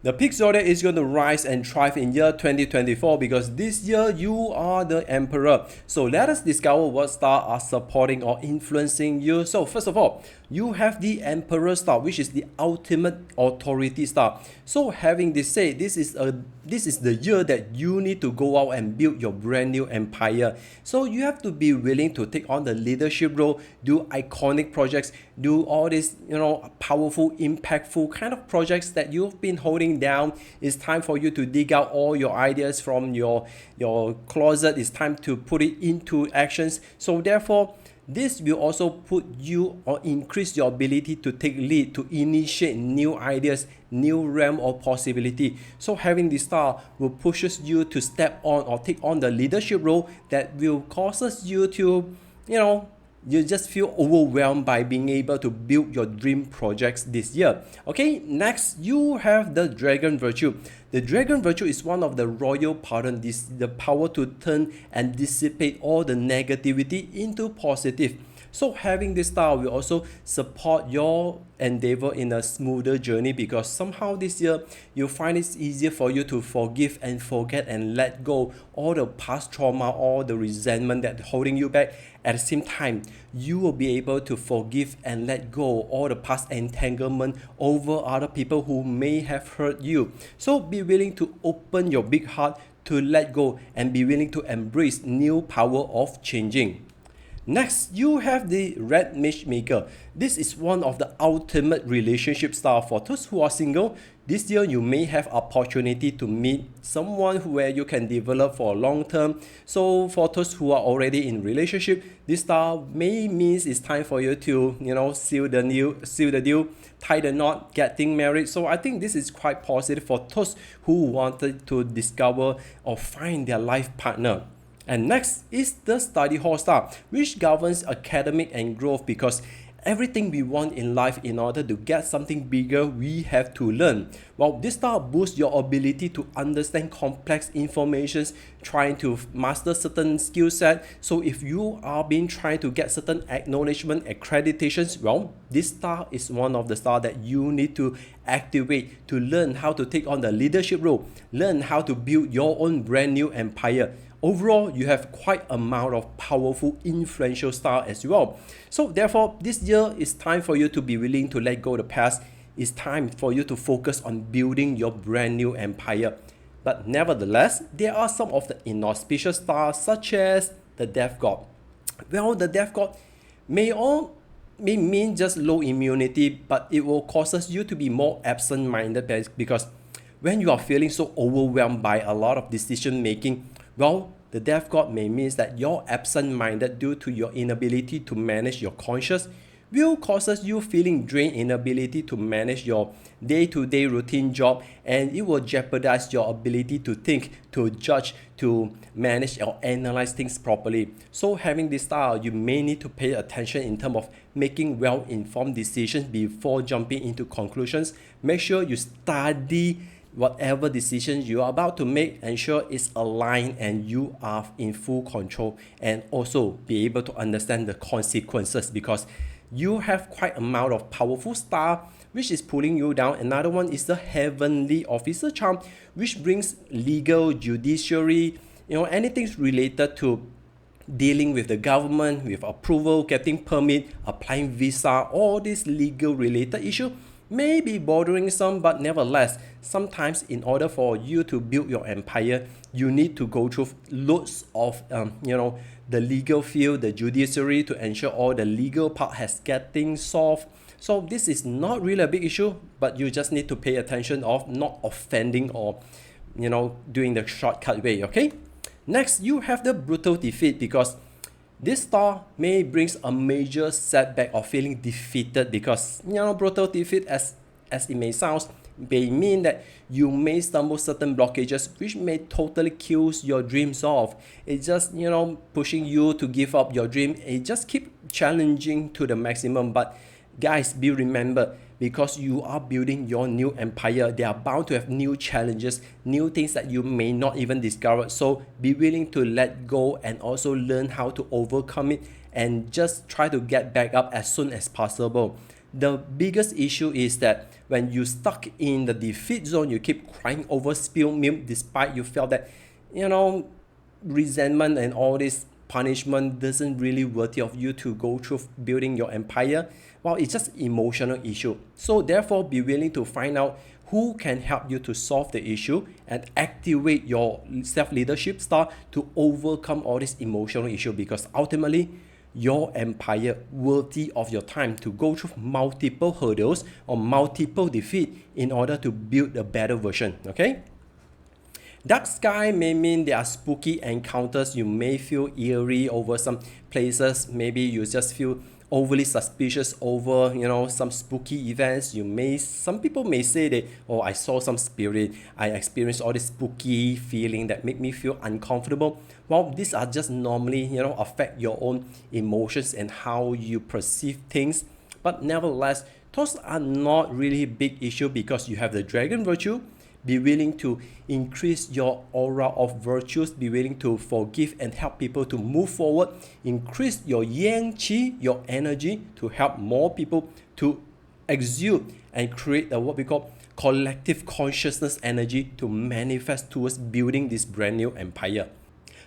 The pig zodiac is going to rise and thrive in year 2024 because this year you are the emperor. So let us discover what stars are supporting or influencing you. So first of all, you have the emperor star, which is the ultimate authority star. So having this said, this is the year that you need to go out and build your brand new empire. So you have to be willing to take on the leadership role, do iconic projects, do all these powerful, impactful kind of projects that you've been holding down. It's time for you to dig out all your ideas from your closet. It's time to put it into actions. So therefore, this will also put you or increase your ability to take lead, to initiate new ideas, new realm of possibility. So having this star will pushes you to step on or take on the leadership role that will causes you to, you just feel overwhelmed by being able to build your dream projects this year. Okay, next you have the dragon virtue. The dragon virtue is one of the royal pardon, the power to turn and dissipate all the negativity into positive. So having this star will also support your endeavor in a smoother journey because somehow this year you find it's easier for you to forgive and forget and let go all the past trauma, all the resentment that holding you back. At the same time, you will be able to forgive and let go all the past entanglement over other people who may have hurt you. So be willing to open your big heart to let go and be willing to embrace new power of changing. Next, you have the red matchmaker. This is one of the ultimate relationship style for those who are single. This year, you may have opportunity to meet someone where you can develop for long term. So for those who are already in relationship, this style may means it's time for you to, seal the deal, tie the knot, getting married. So I think this is quite positive for those who wanted to discover or find their life partner. And next is the study hall star, which governs academic and growth because everything we want in life in order to get something bigger, we have to learn. Well, this star boosts your ability to understand complex informations, trying to master certain skill set. So if you are being trying to get certain acknowledgement, accreditations, well, this star is one of the stars that you need to activate to learn how to take on the leadership role, learn how to build your own brand new empire. Overall, you have quite amount of powerful, influential star as well. So therefore, this year is time for you to be willing to let go of the past. It's time for you to focus on building your brand new empire. But nevertheless, there are some of the inauspicious stars such as the death god. Well, the death god may mean just low immunity, but it will causes you to be more absent-minded because when you are feeling so overwhelmed by a lot of decision making, well, the death god may mean that you're absent-minded due to your inability to manage your conscious, will causes you feeling drained, inability to manage your day-to-day routine job, and it will jeopardize your ability to think, to judge, to manage or analyze things properly. So having this style, you may need to pay attention in terms of making well-informed decisions before jumping into conclusions. Make sure you study whatever decisions you are about to make, ensure it's aligned and you are in full control, and also be able to understand the consequences because you have quite amount of powerful star which is pulling you down. Another one is the heavenly officer charm, which brings legal, judiciary, anything related to dealing with the government, with approval, getting permit, applying visa, all these legal related issue may be bothering some, but nevertheless, sometimes in order for you to build your empire, you need to go through loads of the legal field, the judiciary, to ensure all the legal part has getting solved. So this is not really a big issue, but you just need to pay attention of not offending or doing the shortcut way. Okay, next you have the brutal defeat because this star may brings a major setback or feeling defeated because brutal defeat, as it may sound, may mean that you may stumble certain blockages which may totally kills your dreams off. It's just pushing you to give up your dream. It just keep challenging to the maximum. But guys, be remembered, because you are building your new empire, they are bound to have new challenges, new things that you may not even discover. So be willing to let go and also learn how to overcome it and just try to get back up as soon as possible. the biggest issue is that when you stuck in the defeat zone, you keep crying over spilled milk despite you felt that, you know, resentment and all this punishment doesn't really worthy of you to go through building your empire. Well, it's just emotional issue. So therefore, be willing to find out who can help you to solve the issue and activate your self-leadership star to overcome all this emotional issue, because ultimately your empire worthy of your time to go through multiple hurdles or multiple defeat in order to build a better version. Okay. Dark sky may mean there are spooky encounters. You may feel eerie over some places. Maybe you just feel overly suspicious over, you know, some spooky events. Some people may say that, oh, I saw some spirit, I experienced all this spooky feeling that make me feel uncomfortable. Well, these are just normally, you know, affect your own emotions and how you perceive things. But nevertheless, those are not really big issue because you have the dragon virtue. Be willing to increase your aura of virtues. Be willing to forgive and help people to move forward. Increase your yang qi, your energy, to help more people to exude and create what we call collective consciousness energy to manifest towards building this brand new empire.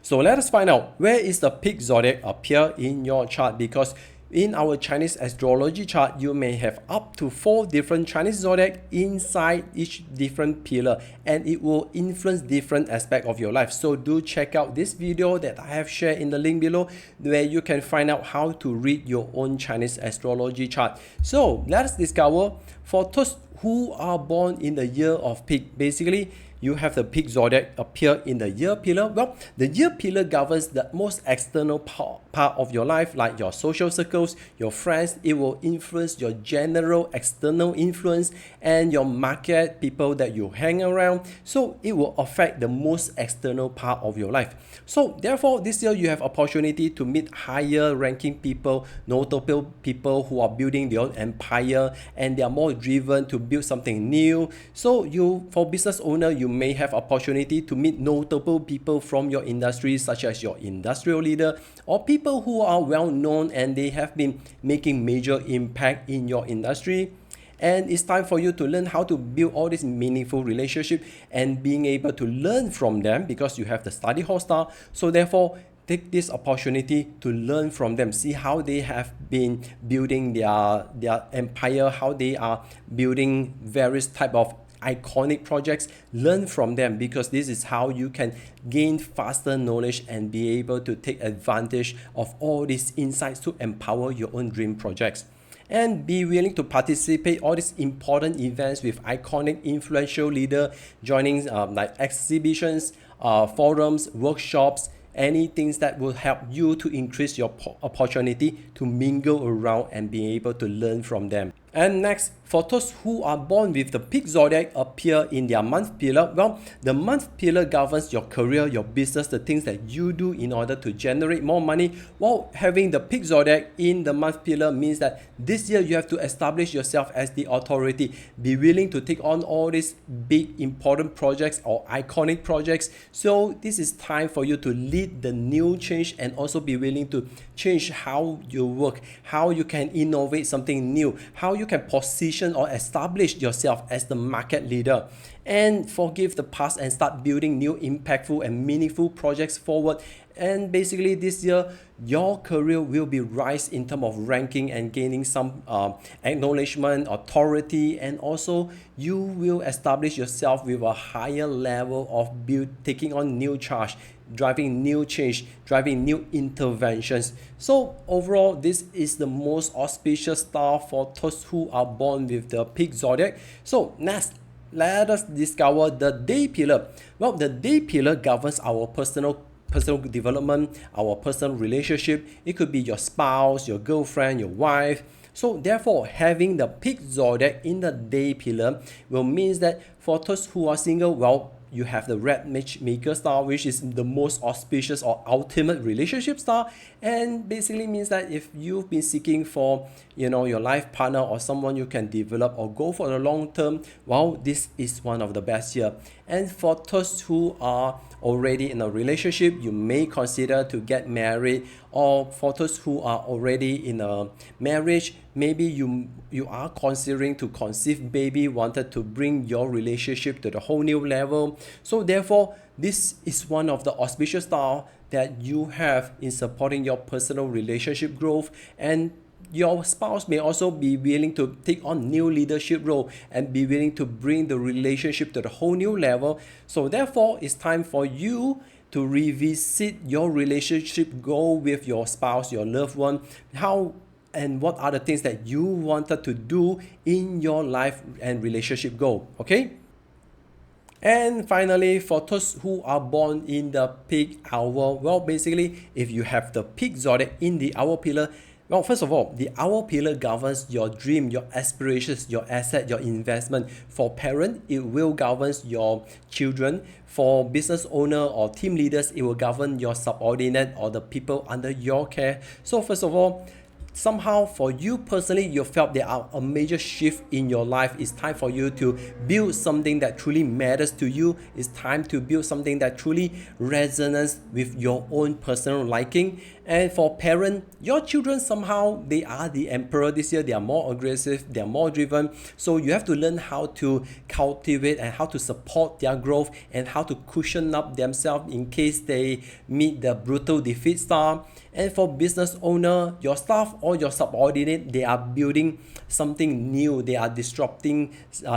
So let us find out where is the peak zodiac appear in your chart, because in our Chinese astrology chart, you may have up to 4 different Chinese zodiac inside each different pillar, and it will influence different aspects of your life. So do check out this video that I have shared in the link below, where you can find out how to read your own Chinese astrology chart. So let's discover for those who are born in the year of pig. Basically, you have the pig zodiac appear in the year pillar. Well, the year pillar governs the most external part of your life, like your social circles, your friends. It will influence your general external influence and your market, people that you hang around. So it will affect the most external part of your life. So therefore, this year you have opportunity to meet higher ranking people, notable people who are building their own empire, and they are more driven to build something new. So for business owner, you may have opportunity to meet notable people from your industry, such as your industrial leader or people who are well known and they have been making major impact in your industry. And it's time for you to learn how to build all this meaningful relationship and being able to learn from them, because you have the study hall star. So therefore, take this opportunity to learn from them, see how they have been building their empire, how they are building various type of iconic projects. Learn from them, because this is how you can gain faster knowledge and be able to take advantage of all these insights to empower your own dream projects. And be willing to participate all these important events with iconic influential leader, joining like exhibitions, forums, workshops, any things that will help you to increase your opportunity to mingle around and be able to learn from them. And next, for those who are born with the pig zodiac appear in their month pillar, well, the month pillar governs your career, your business, the things that you do in order to generate more money. While having the pig zodiac in the month pillar means that this year you have to establish yourself as the authority. Be willing to take on all these big important projects or iconic projects. So this is time for you to lead the new change and also be willing to change how you work, how you can innovate something new, how you can position or establish yourself as the market leader, and forgive the past and start building new impactful and meaningful projects forward. And basically this year your career will be rise in terms of ranking and gaining some acknowledgement, authority, and also you will establish yourself with a higher level of taking on new charge, driving new change, driving new interventions. So overall, this is the most auspicious star for those who are born with the pig zodiac. So next, let us discover the day pillar. Well, the day pillar governs our personal development, our personal relationship. It could be your spouse, your girlfriend, your wife. So therefore, having the pig zodiac in the day pillar will mean that for those who are single, well, you have the red matchmaker star, which is the most auspicious or ultimate relationship star, and basically means that if you've been seeking for, you know, your life partner or someone you can develop or go for the long term, well, this is one of the best year. And for those who are already in a relationship, you may consider to get married, or for those who are already in a marriage, maybe you are considering to conceive baby, wanted to bring your relationship to the whole new level. So therefore, this is one of the auspicious star that you have in supporting your personal relationship growth. And your spouse may also be willing to take on new leadership role and be willing to bring the relationship to the whole new level. So therefore, it's time for you to revisit your relationship goal with your spouse, your loved one. How and what are the things that you wanted to do in your life and relationship goal, okay? And finally, for those who are born in the pig hour, well, basically, if you have the pig zodiac in the hour pillar, well, first of all, the hour pillar governs your dream, your aspirations, your asset, your investment. For parent, it will govern your children. For business owner or team leaders, it will govern your subordinate or the people under your care. So first of all, somehow for you personally, you felt there are a major shift in your life. It's time for you to build something that truly matters to you. It's time to build something that truly resonates with your own personal liking. And for parent, your children, somehow they are the emperor this year. They are more aggressive, they are more driven. So you have to learn how to cultivate and how to support their growth and how to cushion up themselves in case they meet the brutal defeat star. And for business owner, your staff or your subordinate, they are building something new. They are disrupting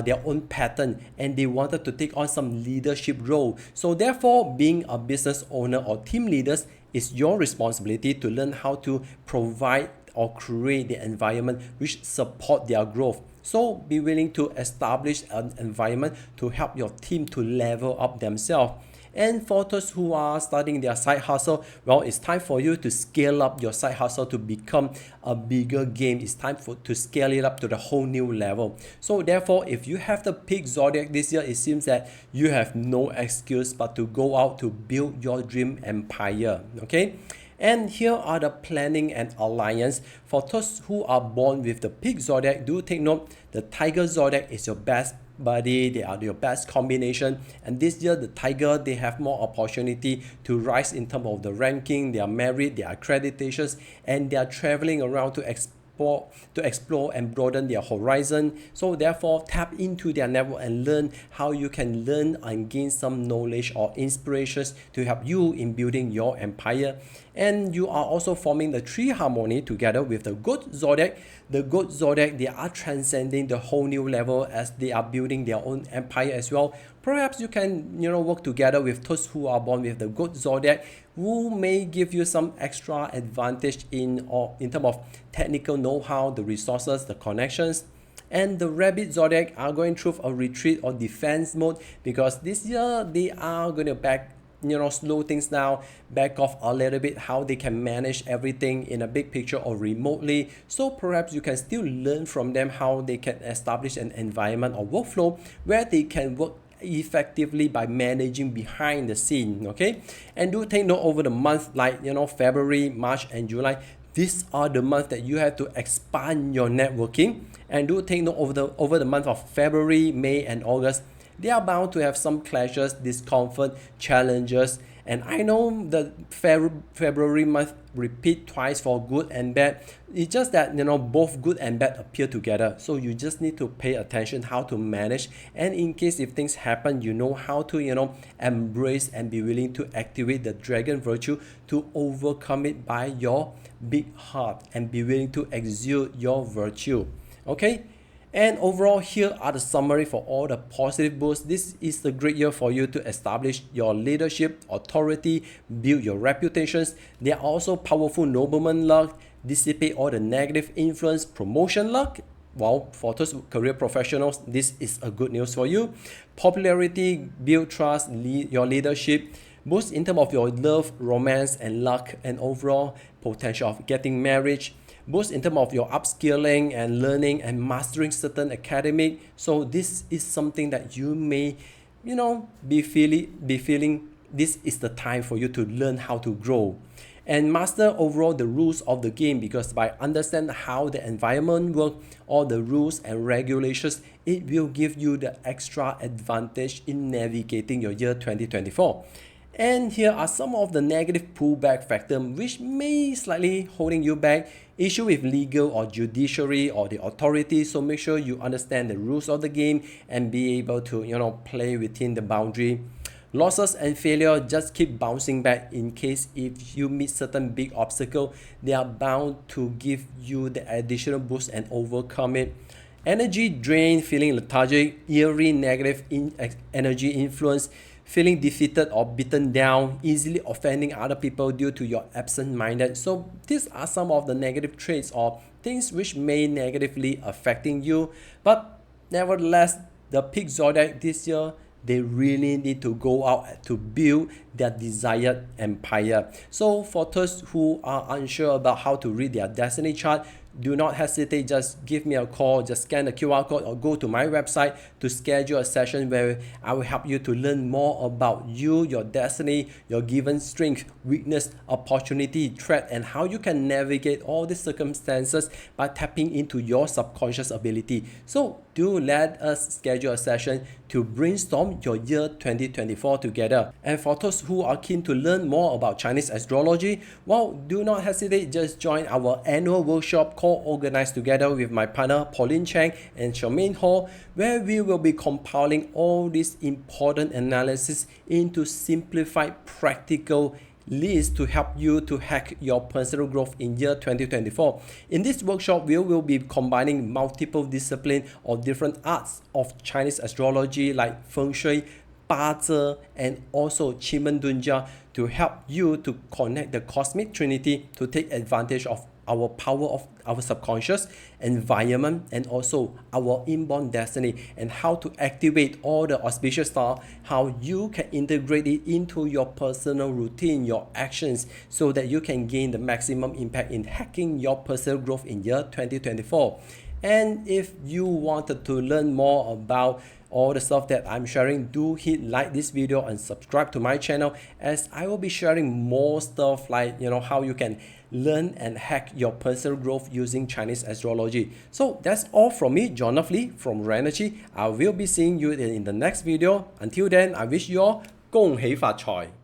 their own pattern and they wanted to take on some leadership role. So therefore, being a business owner or team leaders is your responsibility to learn how to provide or create the environment which support their growth. So be willing to establish an environment to help your team to level up themselves. And for those who are starting their side hustle, well, it's time for you to scale up your side hustle to become a bigger game. It's time to scale it up to the whole new level. So therefore, if you have the pig zodiac this year, it seems that you have no excuse but to go out to build your dream empire, okay? And here are the planning and alliance. For those who are born with the pig zodiac, do take note, the tiger zodiac is your best buddy. They are your best combination. And this year, the tiger, they have more opportunity to rise in terms of the ranking. They are married, their accreditations, and they are traveling around to explore and broaden their horizon. So therefore, tap into their network and learn how you can learn and gain some knowledge or inspirations to help you in building your empire. And you are also forming the tree harmony together with the goat zodiac. The goat zodiac, they are transcending the whole new level as they are building their own empire as well. Perhaps you can, work together with those who are born with the goat zodiac, who may give you some extra advantage in terms of technical know-how, the resources, the connections. And the rabbit zodiac are going through a retreat or defense mode because this year they are going to slow things down, back off a little bit, how they can manage everything in a big picture or remotely. So perhaps you can still learn from them how they can establish an environment or workflow where they can work effectively by managing behind the scene, okay? And do take note over the month like February, March and July. These are the months that you have to expand your networking. And do take note over the month of February, May and August. They are bound to have some clashes, discomfort, challenges. And I know the February month repeat twice for good and bad. It's just that both good and bad appear together. So you just need to pay attention how to manage. And in case if things happen, you know how to embrace and be willing to activate the dragon virtue to overcome it by your big heart and be willing to exude your virtue. Okay? And overall, here are the summary for all the positive boosts. This is the great year for you to establish your leadership, authority, build your reputations. There are also powerful nobleman luck, dissipate all the negative influence, promotion luck. Well, for those career professionals, this is a good news for you. Popularity, build trust, your leadership, boost in terms of your love, romance, and luck, and overall potential of getting married. Boost in terms of your upskilling and learning and mastering certain academic. So this is something that you may, be feeling this is the time for you to learn how to grow and master overall the rules of the game, because by understanding how the environment works, all the rules and regulations, it will give you the extra advantage in navigating your year 2024. And here are some of the negative pullback factors which may slightly holding you back. Issue with legal or judiciary or the authority, so make sure you understand the rules of the game and be able to play within the boundary. Losses and failure, just keep bouncing back in case if you meet certain big obstacle, they are bound to give you the additional boost and overcome it. Energy drain, feeling lethargic, eerie negative energy influence, feeling defeated or beaten down, easily offending other people due to your absent-minded. So these are some of the negative traits or things which may negatively affecting you. But nevertheless, the peak zodiac this year, they really need to go out to build their desired empire. So for those who are unsure about how to read their destiny chart, do not hesitate, just give me a call, just scan the QR code or go to my website to schedule a session where I will help you to learn more about you, your destiny, your given strength, weakness, opportunity, threat, and how you can navigate all these circumstances by tapping into your subconscious ability. So do let us schedule a session to brainstorm your year 2024 together. And for those who are keen to learn more about Chinese astrology, well, do not hesitate, just join our annual workshop co-organized together with my partner Pauline Chang and Charmaine Hall, where we will be compiling all these important analysis into simplified practical list to help you to hack your personal growth in year 2024. In this workshop, we will be combining multiple disciplines or different arts of Chinese astrology like Feng Shui, Bazi, and also Qimendunjia to help you to connect the cosmic trinity to take advantage of our power of our subconscious environment and also our inborn destiny, and how to activate all the auspicious stars, how you can integrate it into your personal routine, your actions, so that you can gain the maximum impact in hacking your personal growth in year 2024. And if you wanted to learn more about all the stuff that I'm sharing, do hit like this video and subscribe to my channel, as I will be sharing more stuff like how you can learn and hack your personal growth using Chinese astrology. So that's all from me, John of Lee from Renergy. I will be seeing you in the next video. Until then, I wish you all 恭喜發財